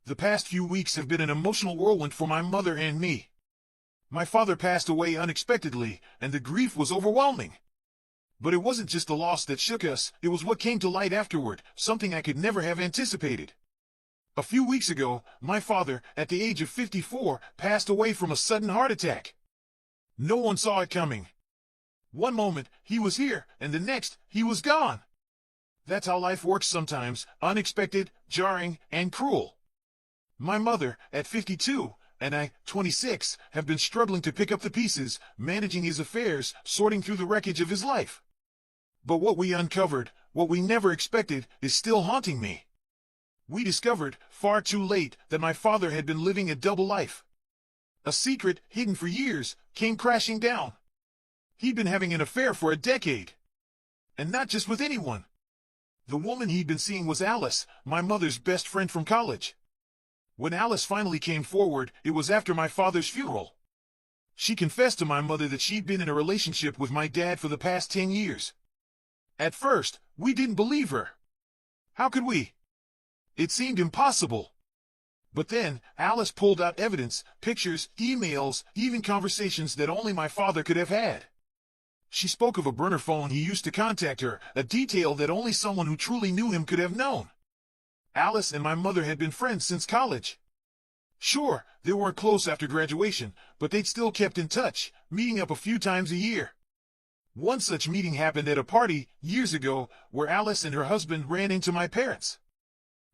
The past few weeks have been an emotional whirlwind for my mother and me. My father passed away unexpectedly, and the grief was overwhelming. But it wasn't just the loss that shook us, it was what came to light afterward, something I could never have anticipated. A few weeks ago, my father, at the age of 54, passed away from a sudden heart attack. No one saw it coming. One moment, he was here, and the next, he was gone. That's how life works sometimes, unexpected, jarring, and cruel. My mother, at 52, and I, 26, have been struggling to pick up the pieces, managing his affairs, sorting through the wreckage of his life. But what we uncovered, what we never expected, is still haunting me. We discovered, far too late, that my father had been living a double life. A secret, hidden for years, came crashing down. He'd been having an affair for a decade. And not just with anyone. The woman he'd been seeing was Alice, my mother's best friend from college. When Alice finally came forward, it was after my father's funeral. She confessed to my mother that she'd been in a relationship with my dad for the past 10 years. At first, we didn't believe her. How could we? It seemed impossible. But then, Alice pulled out evidence, pictures, emails, even conversations that only my father could have had. She spoke of a burner phone he used to contact her, a detail that only someone who truly knew him could have known. Alice and my mother had been friends since college. Sure, they weren't close after graduation, but they'd still kept in touch, meeting up a few times a year. One such meeting happened at a party, years ago, where Alice and her husband ran into my parents.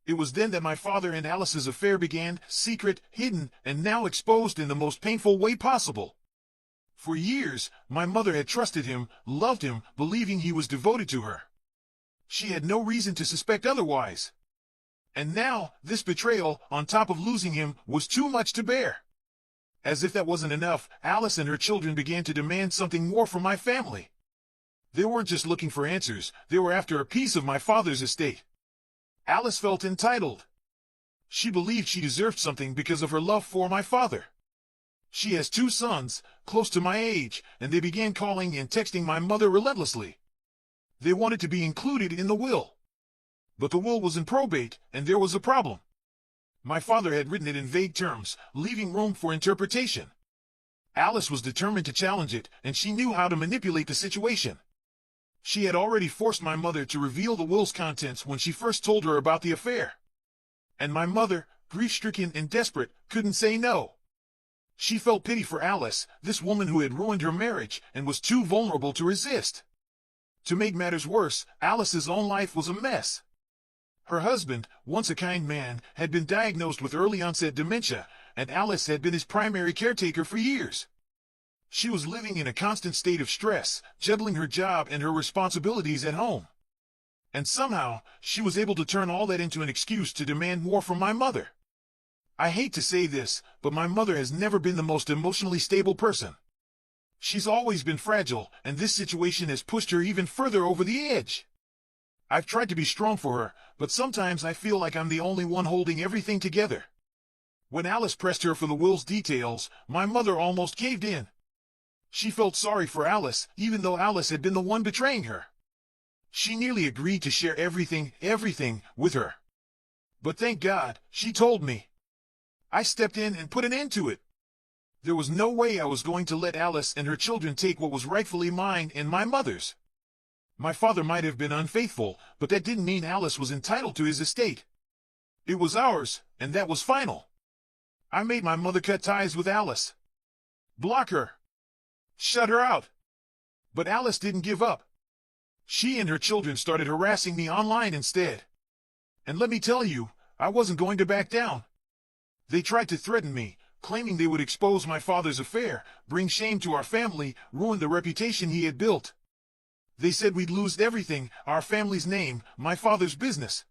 It was then that my father and Alice's affair began, secret, hidden, and now exposed in the most painful way possible. For years, my mother had trusted him, loved him, believing he was devoted to her. She had no reason to suspect otherwise. And now, this betrayal, on top of losing him, was too much to bear. As if that wasn't enough, Alice and her children began to demand something more from my family. They weren't just looking for answers, they were after a piece of my father's estate. Alice felt entitled. She believed she deserved something because of her love for my father. She has 2 sons, close to my age, and they began calling and texting my mother relentlessly. They wanted to be included in the will. But the will was in probate, and there was a problem. My father had written it in vague terms, leaving room for interpretation. Alice was determined to challenge it, and she knew how to manipulate the situation. She had already forced my mother to reveal the will's contents when she first told her about the affair. And my mother, grief-stricken and desperate, couldn't say no. She felt pity for Alice, this woman who had ruined her marriage, and was too vulnerable to resist. To make matters worse, Alice's own life was a mess. Her husband, once a kind man, had been diagnosed with early-onset dementia, and Alice had been his primary caretaker for years. She was living in a constant state of stress, juggling her job and her responsibilities at home. And somehow, she was able to turn all that into an excuse to demand more from my mother. I hate to say this, but my mother has never been the most emotionally stable person. She's always been fragile, and this situation has pushed her even further over the edge. I've tried to be strong for her, but sometimes I feel like I'm the only one holding everything together. When Alice pressed her for the will's details, my mother almost caved in. She felt sorry for Alice, even though Alice had been the one betraying her. She nearly agreed to share everything, with her. But thank God, she told me. I stepped in and put an end to it. There was no way I was going to let Alice and her children take what was rightfully mine and my mother's. My father might have been unfaithful, but that didn't mean Alice was entitled to his estate. It was ours, and that was final. I made my mother cut ties with Alice. Block her. Shut her out. But Alice didn't give up. She and her children started harassing me online instead. And let me tell you, I wasn't going to back down. They tried to threaten me, claiming they would expose my father's affair, bring shame to our family, ruin the reputation he had built. They said we'd lose everything, our family's name, my father's business.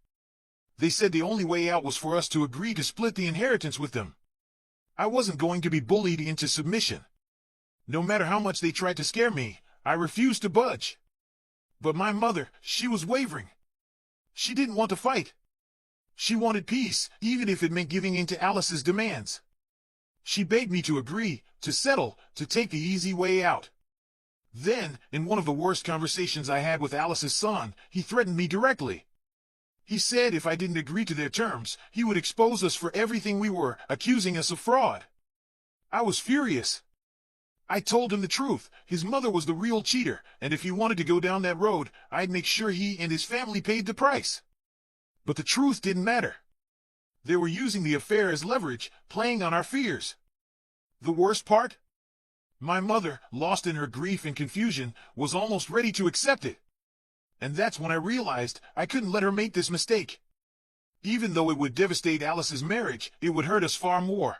They said the only way out was for us to agree to split the inheritance with them. I wasn't going to be bullied into submission. No matter how much they tried to scare me, I refused to budge. But my mother, she was wavering. She didn't want to fight. She wanted peace, even if it meant giving in to Alice's demands. She begged me to agree, to settle, to take the easy way out. Then, in one of the worst conversations I had with Alice's son, he threatened me directly. He said if I didn't agree to their terms, he would expose us for everything we were, accusing us of fraud. I was furious. I told him the truth. His mother was the real cheater, and if he wanted to go down that road, I'd make sure he and his family paid the price. But the truth didn't matter. They were using the affair as leverage, playing on our fears. The worst part? My mother, lost in her grief and confusion, was almost ready to accept it. And that's when I realized I couldn't let her make this mistake. Even though it would devastate Alice's marriage, it would hurt us far more.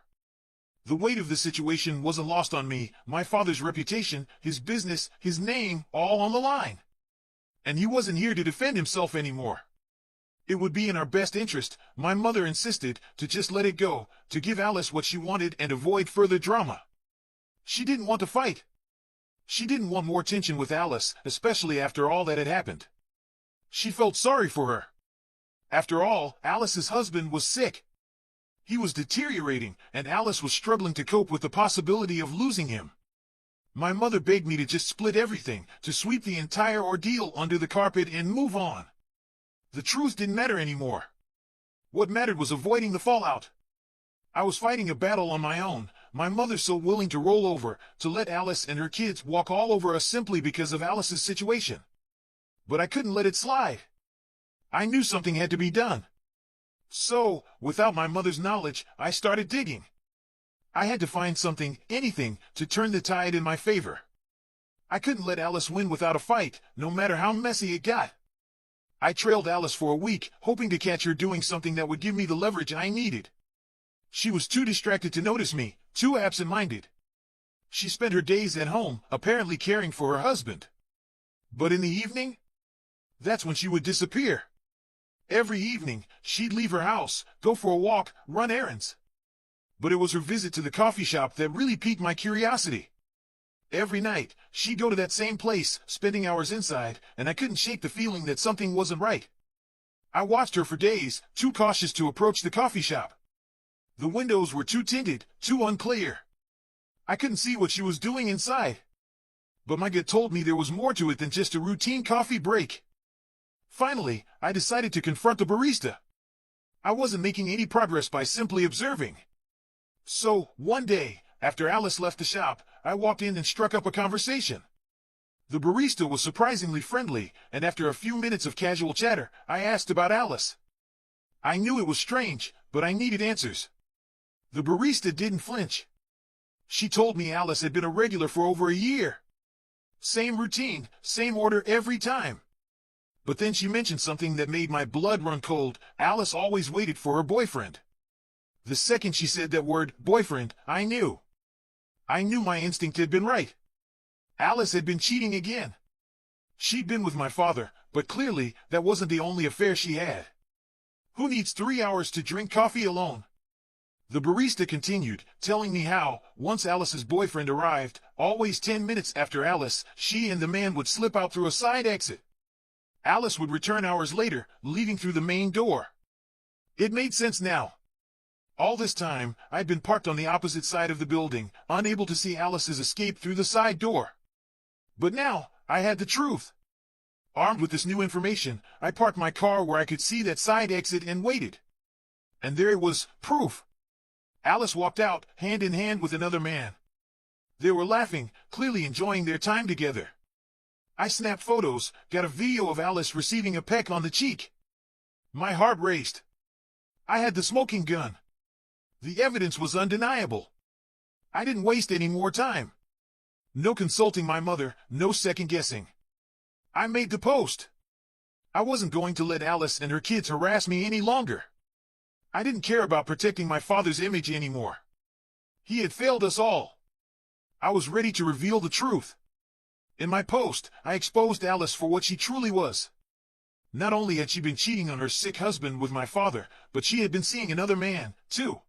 The weight of the situation wasn't lost on me, my father's reputation, his business, his name, all on the line. And he wasn't here to defend himself anymore. It would be in our best interest, my mother insisted, to just let it go, to give Alice what she wanted and avoid further drama. She didn't want to fight. She didn't want more tension with Alice, especially after all that had happened. She felt sorry for her. After all, Alice's husband was sick. He was deteriorating, and Alice was struggling to cope with the possibility of losing him. My mother begged me to just split everything, to sweep the entire ordeal under the carpet and move on. The truth didn't matter anymore. What mattered was avoiding the fallout. I was fighting a battle on my own, my mother so willing to roll over, to let Alice and her kids walk all over us simply because of Alice's situation. But I couldn't let it slide. I knew something had to be done. So, without my mother's knowledge, I started digging. I had to find something, anything, to turn the tide in my favor. I couldn't let Alice win without a fight, no matter how messy it got. I trailed Alice for a week, hoping to catch her doing something that would give me the leverage I needed. She was too distracted to notice me, too absent-minded. She spent her days at home, apparently caring for her husband. But in the evening? That's when she would disappear. Every evening, she'd leave her house, go for a walk, run errands. But it was her visit to the coffee shop that really piqued my curiosity. Every night, she'd go to that same place, spending hours inside, and I couldn't shake the feeling that something wasn't right. I watched her for days, too cautious to approach the coffee shop. The windows were too tinted, too unclear. I couldn't see what she was doing inside. But my gut told me there was more to it than just a routine coffee break. Finally, I decided to confront the barista. I wasn't making any progress by simply observing. So, one day, after Alice left the shop, I walked in and struck up a conversation. The barista was surprisingly friendly, and after a few minutes of casual chatter, I asked about Alice. I knew it was strange, but I needed answers. The barista didn't flinch. She told me Alice had been a regular for over a year. Same routine, same order every time. But then she mentioned something that made my blood run cold. Alice always waited for her boyfriend. The second she said that word, boyfriend, I knew. I knew my instinct had been right. Alice had been cheating again. She'd been with my father, but clearly that wasn't the only affair she had. Who needs 3 hours to drink coffee alone? The barista continued, telling me how, once Alice's boyfriend arrived, always 10 minutes after Alice, she and the man would slip out through a side exit. Alice would return hours later, leaving through the main door. It made sense now. All this time, I'd been parked on the opposite side of the building, unable to see Alice's escape through the side door. But now, I had the truth. Armed with this new information, I parked my car where I could see that side exit and waited. And there it was, proof. Alice walked out, hand in hand with another man. They were laughing, clearly enjoying their time together. I snapped photos, got a video of Alice receiving a peck on the cheek. My heart raced. I had the smoking gun. The evidence was undeniable. I didn't waste any more time. No consulting my mother, no second guessing. I made the post. I wasn't going to let Alice and her kids harass me any longer. I didn't care about protecting my father's image anymore. He had failed us all. I was ready to reveal the truth. In my post, I exposed Alice for what she truly was. Not only had she been cheating on her sick husband with my father, but she had been seeing another man, too.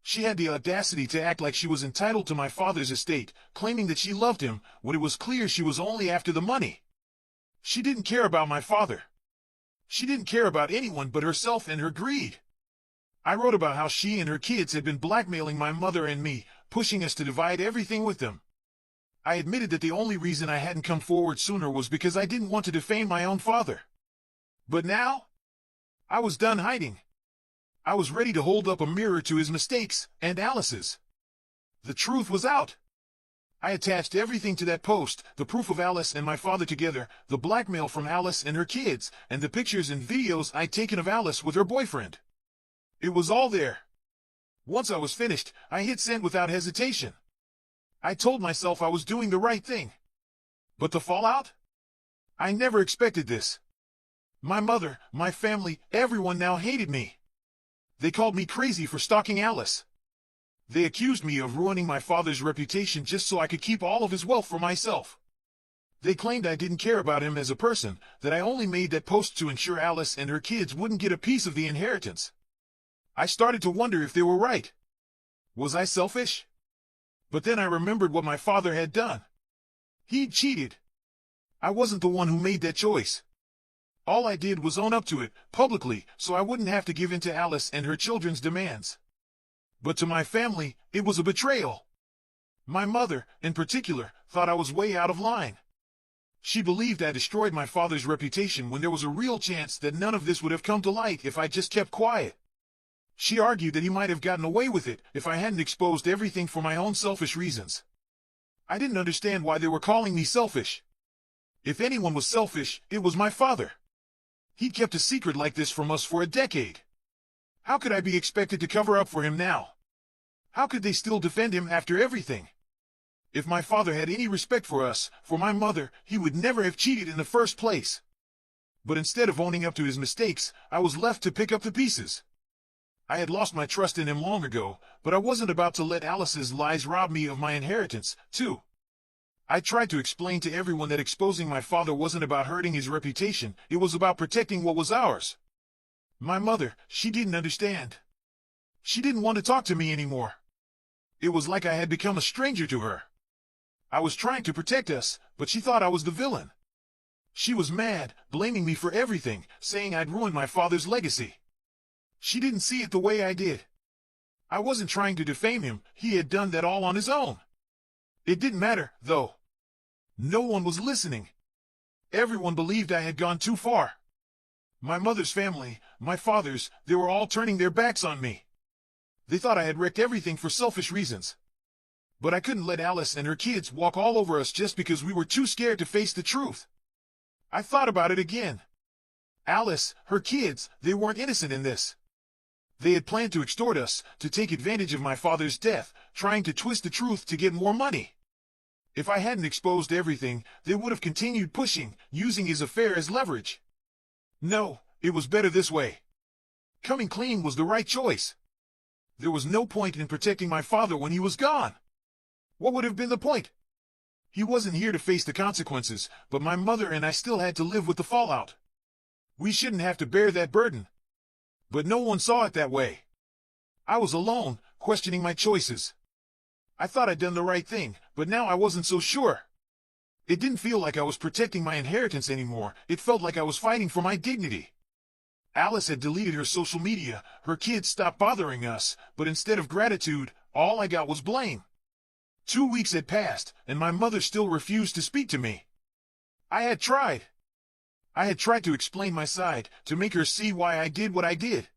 She had the audacity to act like she was entitled to my father's estate, claiming that she loved him, when it was clear she was only after the money. She didn't care about my father. She didn't care about anyone but herself and her greed. I wrote about how she and her kids had been blackmailing my mother and me, pushing us to divide everything with them. I admitted that the only reason I hadn't come forward sooner was because I didn't want to defame my own father. But now? I was done hiding. I was ready to hold up a mirror to his mistakes and Alice's. The truth was out. I attached everything to that post, the proof of Alice and my father together, the blackmail from Alice and her kids, and the pictures and videos I'd taken of Alice with her boyfriend. It was all there. Once I was finished, I hit send without hesitation. I told myself I was doing the right thing. But the fallout? I never expected this. My mother, my family, everyone now hated me. They called me crazy for stalking Alice. They accused me of ruining my father's reputation just so I could keep all of his wealth for myself. They claimed I didn't care about him as a person, that I only made that post to ensure Alice and her kids wouldn't get a piece of the inheritance. I started to wonder if they were right. Was I selfish? But then I remembered what my father had done. He'd cheated. I wasn't the one who made that choice. All I did was own up to it, publicly, so I wouldn't have to give in to Alice and her children's demands. But to my family, it was a betrayal. My mother, in particular, thought I was way out of line. She believed I destroyed my father's reputation when there was a real chance that none of this would have come to light if I just kept quiet. She argued that he might have gotten away with it if I hadn't exposed everything for my own selfish reasons. I didn't understand why they were calling me selfish. If anyone was selfish, it was my father. He'd kept a secret like this from us for a decade. How could I be expected to cover up for him now? How could they still defend him after everything? If my father had any respect for us, for my mother, he would never have cheated in the first place. But instead of owning up to his mistakes, I was left to pick up the pieces. I had lost my trust in him long ago, but I wasn't about to let Alice's lies rob me of my inheritance, too. I tried to explain to everyone that exposing my father wasn't about hurting his reputation, it was about protecting what was ours. My mother, she didn't understand. She didn't want to talk to me anymore. It was like I had become a stranger to her. I was trying to protect us, but she thought I was the villain. She was mad, blaming me for everything, saying I'd ruined my father's legacy. She didn't see it the way I did. I wasn't trying to defame him, he had done that all on his own. It didn't matter, though. No one was listening. Everyone believed I had gone too far. My mother's family, my father's, they were all turning their backs on me. They thought I had wrecked everything for selfish reasons. But I couldn't let Alice and her kids walk all over us just because we were too scared to face the truth. I thought about it again. Alice, her kids, they weren't innocent in this. They had planned to extort us, to take advantage of my father's death, trying to twist the truth to get more money. If I hadn't exposed everything, they would have continued pushing, using his affair as leverage. No, it was better this way. Coming clean was the right choice. There was no point in protecting my father when he was gone. What would have been the point? He wasn't here to face the consequences, but my mother and I still had to live with the fallout. We shouldn't have to bear that burden. But no one saw it that way. I was alone, questioning my choices. I thought I'd done the right thing, but now I wasn't so sure. It didn't feel like I was protecting my inheritance anymore, it felt like I was fighting for my dignity. Alice had deleted her social media, her kids stopped bothering us, but instead of gratitude, all I got was blame. 2 weeks had passed, and my mother still refused to speak to me. I had tried. I had tried to explain my side, to make her see why I did what I did.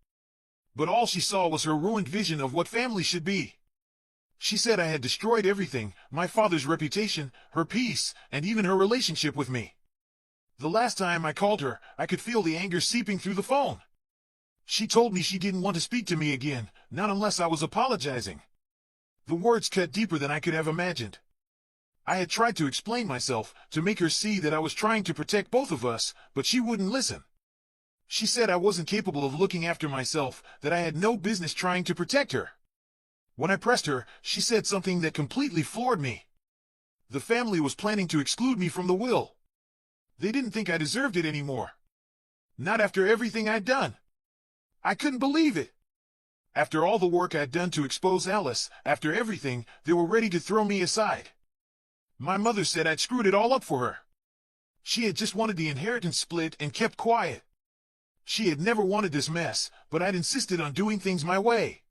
But all she saw was her ruined vision of what family should be. She said I had destroyed everything, my father's reputation, her peace, and even her relationship with me. The last time I called her, I could feel the anger seeping through the phone. She told me she didn't want to speak to me again, not unless I was apologizing. The words cut deeper than I could have imagined. I had tried to explain myself, to make her see that I was trying to protect both of us, but she wouldn't listen. She said I wasn't capable of looking after myself, that I had no business trying to protect her. When I pressed her, she said something that completely floored me. The family was planning to exclude me from the will. They didn't think I deserved it anymore. Not after everything I'd done. I couldn't believe it. After all the work I'd done to expose Alice, after everything, they were ready to throw me aside. My mother said I'd screwed it all up for her. She had just wanted the inheritance split and kept quiet. She had never wanted this mess, but I'd insisted on doing things my way.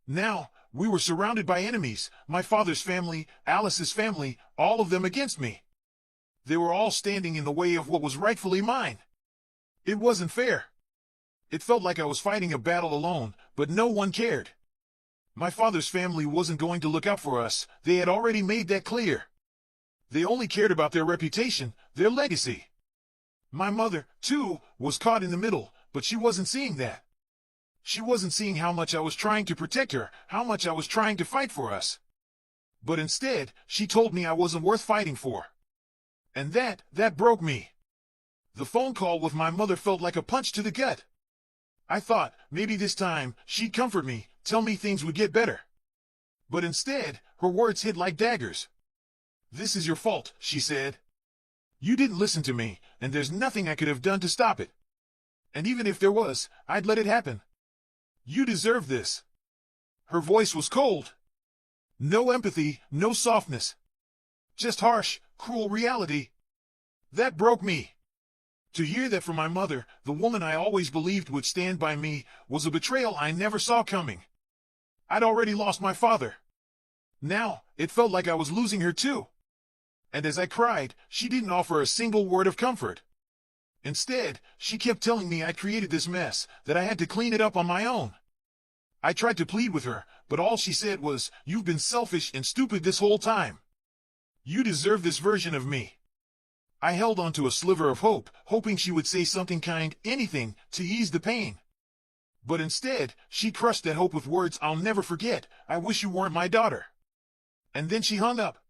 Now, we were surrounded by enemies, my father's family, Alice's family, all of them against me. They were all standing in the way of what was rightfully mine. It wasn't fair. It felt like I was fighting a battle alone, but no one cared. My father's family wasn't going to look out for us. They had already made that clear. They only cared about their reputation, their legacy. My mother, too, was caught in the middle, but she wasn't seeing that. She wasn't seeing how much I was trying to protect her, how much I was trying to fight for us. But instead, she told me I wasn't worth fighting for. And that broke me. The phone call with my mother felt like a punch to the gut. I thought, maybe this time, she'd comfort me, tell me things would get better. But instead, her words hit like daggers. "This is your fault," she said. "You didn't listen to me, and there's nothing I could have done to stop it. And even if there was, I'd let it happen. You deserve this." Her voice was cold. No empathy, no softness. Just harsh, cruel reality. That broke me. To hear that from my mother, the woman I always believed would stand by me, was a betrayal I never saw coming. I'd already lost my father. Now, it felt like I was losing her too. And as I cried, she didn't offer a single word of comfort. Instead, she kept telling me I created this mess, that I had to clean it up on my own. I tried to plead with her, but all she said was, "You've been selfish and stupid this whole time. You deserve this version of me." I held on to a sliver of hope, hoping she would say something kind, anything, to ease the pain. But instead, she crushed that hope with words I'll never forget. "I wish you weren't my daughter." And then she hung up.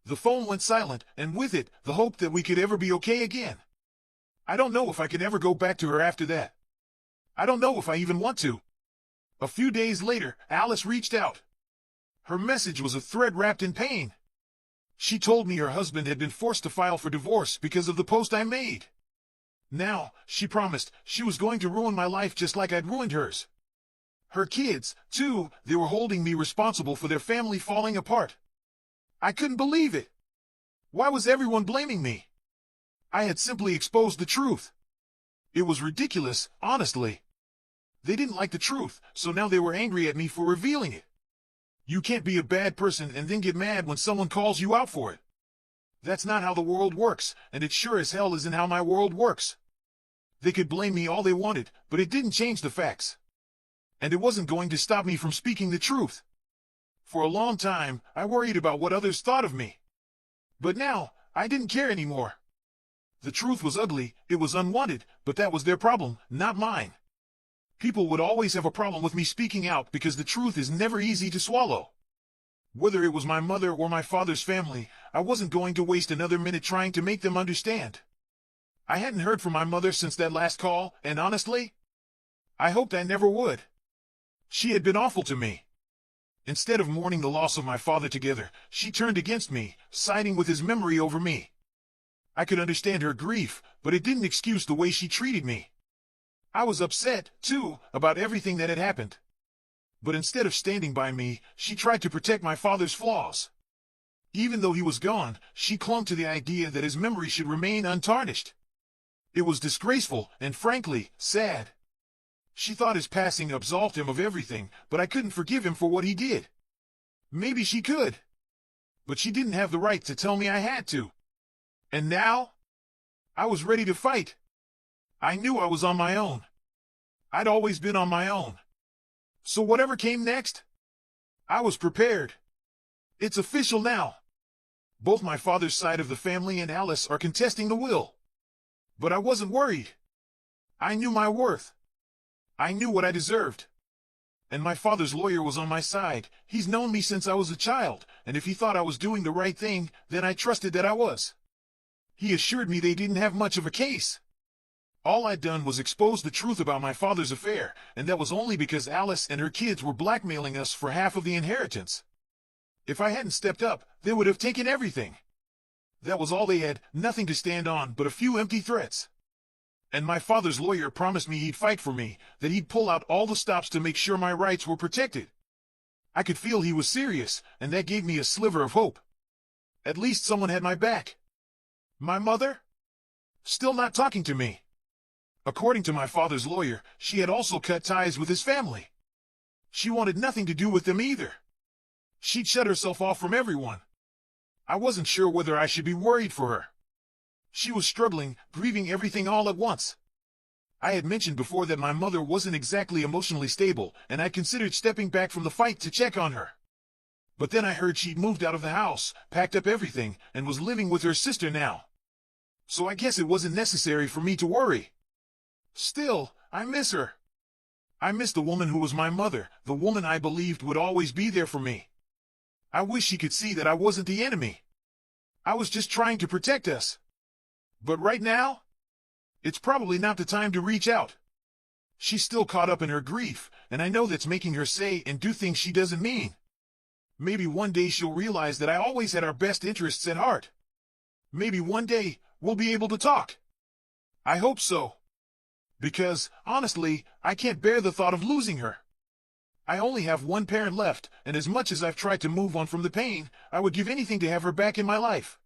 The phone went silent, and with it, the hope that we could ever be okay again. I don't know if I could ever go back to her after that. I don't know if I even want to. A few days later, Alice reached out. Her message was a thread wrapped in pain. She told me her husband had been forced to file for divorce because of the post I made. Now, she promised, she was going to ruin my life just like I'd ruined hers. Her kids, too, they were holding me responsible for their family falling apart. I couldn't believe it. Why was everyone blaming me? I had simply exposed the truth. It was ridiculous, honestly. They didn't like the truth, so now they were angry at me for revealing it. You can't be a bad person and then get mad when someone calls you out for it. That's not how the world works, and it sure as hell isn't how my world works. They could blame me all they wanted, but it didn't change the facts. And it wasn't going to stop me from speaking the truth. For a long time, I worried about what others thought of me. But now, I didn't care anymore. The truth was ugly, it was unwanted, but that was their problem, not mine. People would always have a problem with me speaking out because the truth is never easy to swallow. Whether it was my mother or my father's family, I wasn't going to waste another minute trying to make them understand. I hadn't heard from my mother since that last call, and honestly, I hoped I never would. She had been awful to me. Instead of mourning the loss of my father together, she turned against me, siding with his memory over me. I could understand her grief, but it didn't excuse the way she treated me. I was upset, too, about everything that had happened. But instead of standing by me, she tried to protect my father's flaws. Even though he was gone, she clung to the idea that his memory should remain untarnished. It was disgraceful and, frankly, sad. She thought his passing absolved him of everything, but I couldn't forgive him for what he did. Maybe she could. But she didn't have the right to tell me I had to. And now? I was ready to fight. I knew I was on my own. I'd always been on my own. So whatever came next, I was prepared. It's official now. Both my father's side of the family and Alice are contesting the will. But I wasn't worried. I knew my worth. I knew what I deserved. And my father's lawyer was on my side. He's known me since I was a child, and if he thought I was doing the right thing, then I trusted that I was. He assured me they didn't have much of a case. All I'd done was expose the truth about my father's affair, and that was only because Alice and her kids were blackmailing us for half of the inheritance. If I hadn't stepped up, they would have taken everything. That was all they had, nothing to stand on but a few empty threats. And my father's lawyer promised me he'd fight for me, that he'd pull out all the stops to make sure my rights were protected. I could feel he was serious, and that gave me a sliver of hope. At least someone had my back. My mother? Still not talking to me. According to my father's lawyer, she had also cut ties with his family. She wanted nothing to do with them either. She'd shut herself off from everyone. I wasn't sure whether I should be worried for her. She was struggling, grieving everything all at once. I had mentioned before that my mother wasn't exactly emotionally stable, and I considered stepping back from the fight to check on her. But then I heard she'd moved out of the house, packed up everything, and was living with her sister now. So I guess it wasn't necessary for me to worry. Still, I miss her. I miss the woman who was my mother, the woman I believed would always be there for me. I wish she could see that I wasn't the enemy. I was just trying to protect us. But right now, it's probably not the time to reach out. She's still caught up in her grief, and I know that's making her say and do things she doesn't mean. Maybe one day she'll realize that I always had our best interests at heart. Maybe one day we'll be able to talk. I hope so. Because, honestly, I can't bear the thought of losing her. I only have one parent left, and as much as I've tried to move on from the pain, I would give anything to have her back in my life.